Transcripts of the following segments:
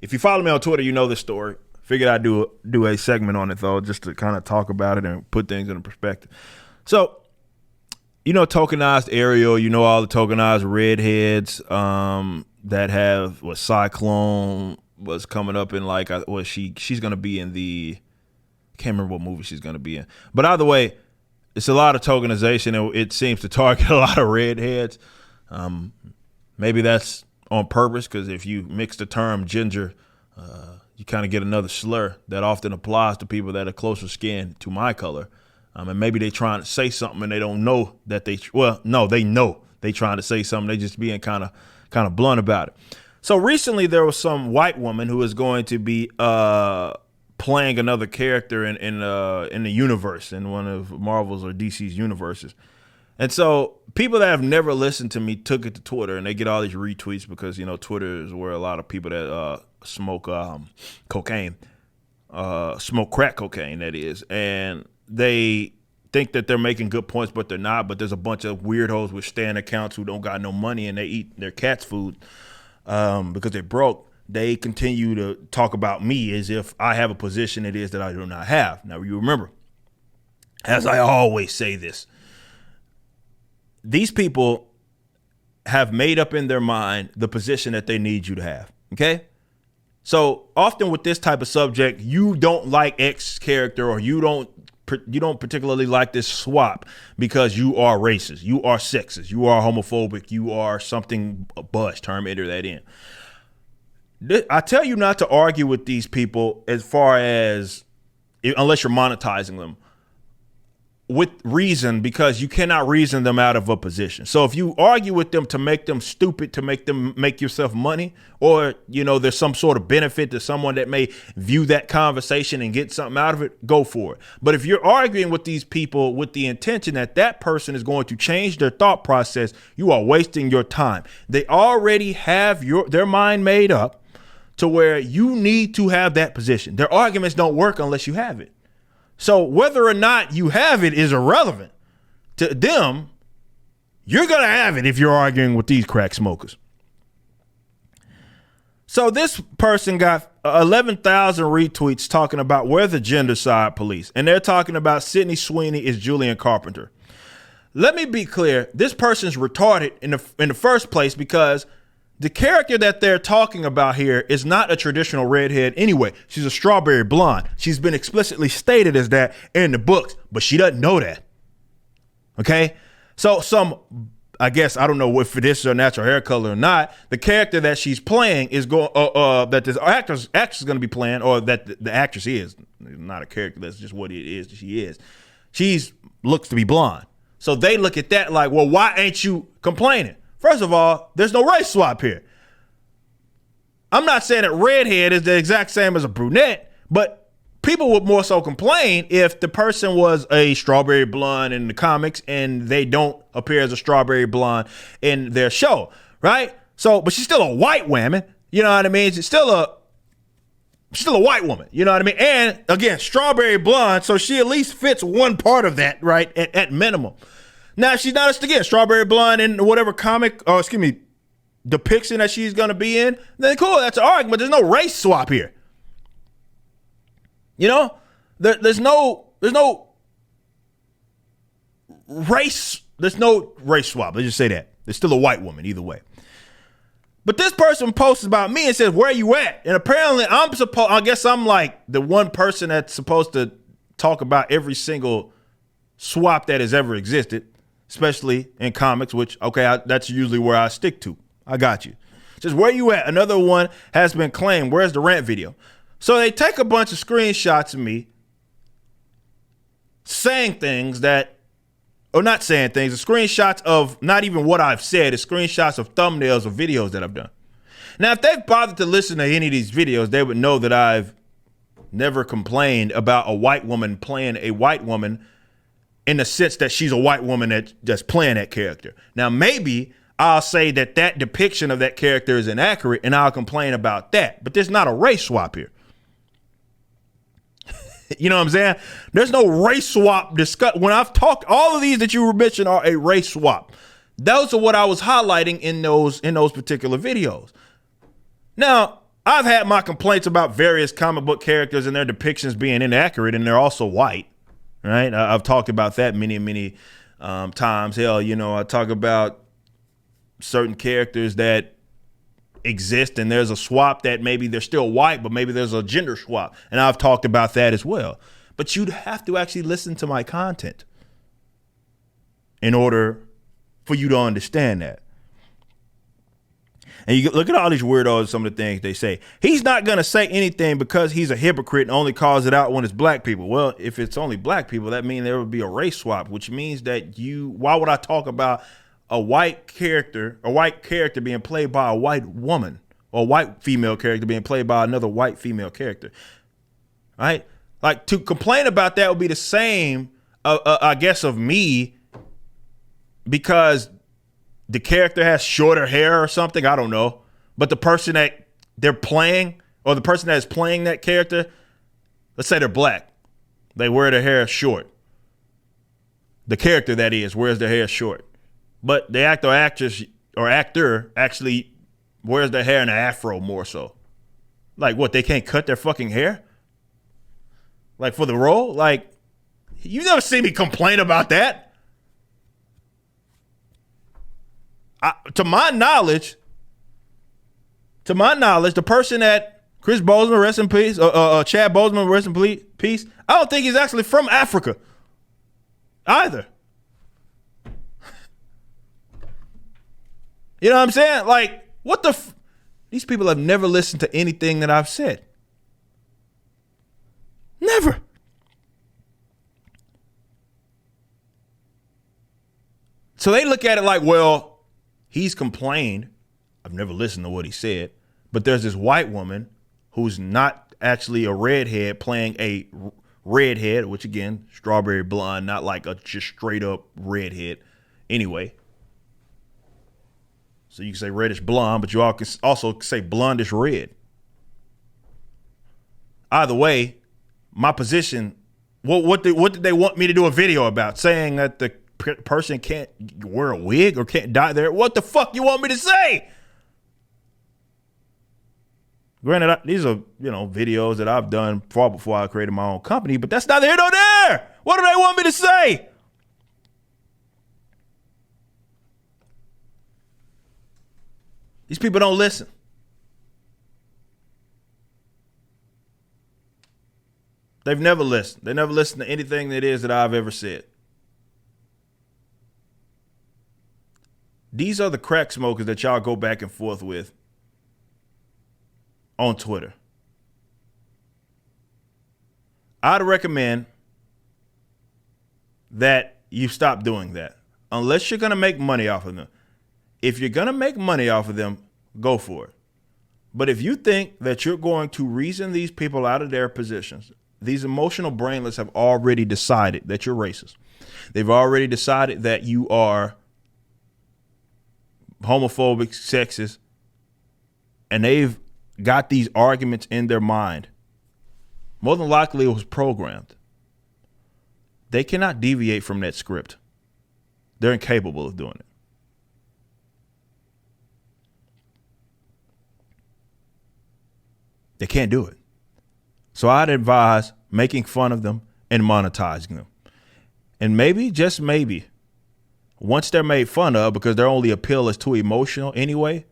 if you follow me on Twitter, you know this story. Figured I'd do a segment on it though, just to kind of talk about it and put things into perspective. So, you know, tokenized Ariel, you know, all the tokenized redheads that have what Cyclone was coming up in, like, she's gonna be in I can't remember what movie she's gonna be in. But either way, it's a lot of tokenization, and it seems to target a lot of redheads. Maybe that's on purpose, because if you mix the term ginger, you kind of get another slur that often applies to people that are closer skinned to my color. And maybe they trying to say something and they don't know that they know they trying to say something. They just being kind of blunt about it. So recently there was some white woman who is going to be playing another character in the universe, in one of Marvel's or DC's universes. And so people that have never listened to me took it to Twitter, and they get all these retweets because, you know, Twitter is where a lot of people that smoke cocaine, smoke crack cocaine, that is. And they think that they're making good points, but they're not. But there's a bunch of weirdos with Stan accounts who don't got no money, and they eat their cat's food because they're broke. They continue to talk about me as if I have a position it is that I do not have. Now, you remember, as I always say this, these people have made up in their mind the position that they need you to have, okay? So often with this type of subject, you don't like X character, or you don't particularly like this swap because you are racist, you are sexist, you are homophobic, you are something, a buzz term, enter that in. I tell you not to argue with these people as far as, unless you're monetizing them, with reason, because you cannot reason them out of a position. So if you argue with them to make them stupid, to make them make yourself money, or, you know, there's some sort of benefit to someone that may view that conversation and get something out of it, go for it. But if you're arguing with these people with the intention that that person is going to change their thought process, you are wasting your time. They already have their mind made up to where you need to have that position. Their arguments don't work unless you have it. So whether or not you have it is irrelevant to them. You're going to have it if you're arguing with these crack smokers. So this person got 11,000 retweets talking about we're the gender side police. And they're talking about Sydney Sweeney is Julian Carpenter. Let me be clear. This person's retarded in the first place, because the character that they're talking about here is not a traditional redhead anyway. She's a strawberry blonde. She's been explicitly stated as that in the books, but she doesn't know that. Okay? So I guess, I don't know if this is her natural hair color or not, the character that she's playing is that this actress is going to be playing, or that the actress is, not a character, that's just what it is, she is. She's looks to be blonde. So they look at that like, well, why ain't you complaining? First of all, there's no race swap here. I'm not saying that redhead is the exact same as a brunette, but people would more so complain if the person was a strawberry blonde in the comics and they don't appear as a strawberry blonde in their show, right? So, but she's still a white woman, you know what I mean? She's still a white woman, you know what I mean? And again, strawberry blonde, so she at least fits one part of that, right, at minimum. Now, she's not, again, strawberry blonde in whatever comic, depiction that she's going to be in, then cool, that's an argument. There's no race swap here. You know, there's no race swap. Let's just say that. There's still a white woman either way. But this person posts about me and says, where you at? And apparently I guess I'm like the one person that's supposed to talk about every single swap that has ever existed, especially in comics, which, okay, that's usually where I stick to. I got you. Just where you at? Another one has been claimed. Where's the rant video? So they take a bunch of screenshots of me saying things that, or not saying things, the screenshots of not even what I've said, it's screenshots of thumbnails of videos that I've done. Now, if they've bothered to listen to any of these videos, they would know that I've never complained about a white woman playing a white woman in the sense that she's a white woman that's playing that character. Now, maybe I'll say that depiction of that character is inaccurate and I'll complain about that. But there's not a race swap here. You know what I'm saying? There's no race swap discussed. When I've talked, all of these that you mentioned are a race swap. Those are what I was highlighting in those particular videos. Now, I've had my complaints about various comic book characters and their depictions being inaccurate, and they're also white, right? I've talked about that many times. Hell, I talk about certain characters that exist, and there's a swap that maybe they're still white, but maybe there's a gender swap, and I've talked about that as well. But you'd have to actually listen to my content in order for you to understand that. And you look at all these weirdos, some of the things they say. He's not going to say anything because he's a hypocrite and only calls it out when it's black people. Well, if it's only black people, that means there would be a race swap, which means that why would I talk about a white character being played by a white woman, or a white female character being played by another white female character, right? Like, to complain about that would be the same, I guess, of me because the character has shorter hair or something. I don't know. But the person that they're playing, or the person that is playing that character, let's say they're black. They wear their hair short. The character, that is, wears their hair short. But the actor or actress or actor actually wears their hair in an afro more so. Like, what, they can't cut their fucking hair? Like, for the role? Like, you never see me complain about that. To my knowledge, the person that Chris Boseman, rest in peace, Chad Boseman, rest in peace, I don't think he's actually from Africa either. You know what I'm saying? Like, what the these people have never listened to anything that I've said. Never. So they look at it like, well, he's complained. I've never listened to what he said. But there's this white woman who's not actually a redhead playing a redhead, which, again, strawberry blonde, not like a just straight up redhead. Anyway. So you can say reddish blonde, but you all can also say blondish red. Either way, my position, what did they want me to do a video about? Saying that the person can't wear a wig or can't dye their hair? What the fuck you want me to say? Granted, these are, videos that I've done far before I created my own company, but that's neither here nor there. What do they want me to say? These people don't listen. They've never listened. They never listened to anything that is that I've ever said. These are the crack smokers that y'all go back and forth with on Twitter. I'd recommend that you stop doing that unless you're going to make money off of them. If you're going to make money off of them, go for it. But if you think that you're going to reason these people out of their positions, these emotional brainlets have already decided that you're racist. They've already decided that you are homophobic, sexist, and they've got these arguments in their mind. More than likely it was programmed. They cannot deviate from that script. They're incapable of doing it. They can't do it. So I'd advise making fun of them and monetizing them. And maybe, just maybe, once they're made fun of, because their only appeal is too emotional anyway,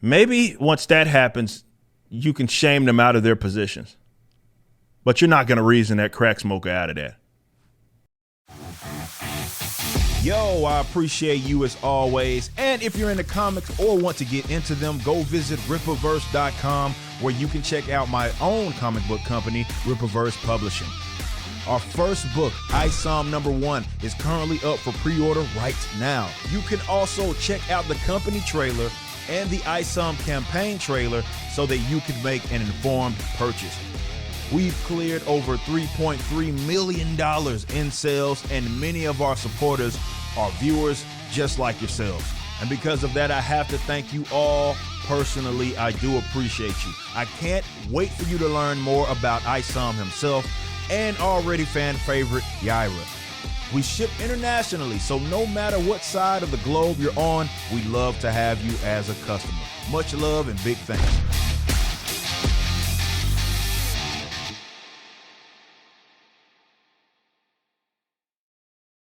maybe once that happens, you can shame them out of their positions. But you're not going to reason that crack smoker out of that. Yo, I appreciate you as always. And if you're into comics or want to get into them, go visit Rippaverse.com, where you can check out my own comic book company, Rippaverse Publishing. Our first book, ISOM #1, is currently up for pre-order right now. You can also check out the company trailer and the ISOM campaign trailer so that you can make an informed purchase. We've cleared over $3.3 million in sales, and many of our supporters are viewers just like yourselves. And because of that, I have to thank you all personally. I do appreciate you. I can't wait for you to learn more about ISOM himself and already fan favorite Yaira. We ship internationally, so no matter what side of the globe you're on, we love to have you as a customer. Much love and big thanks.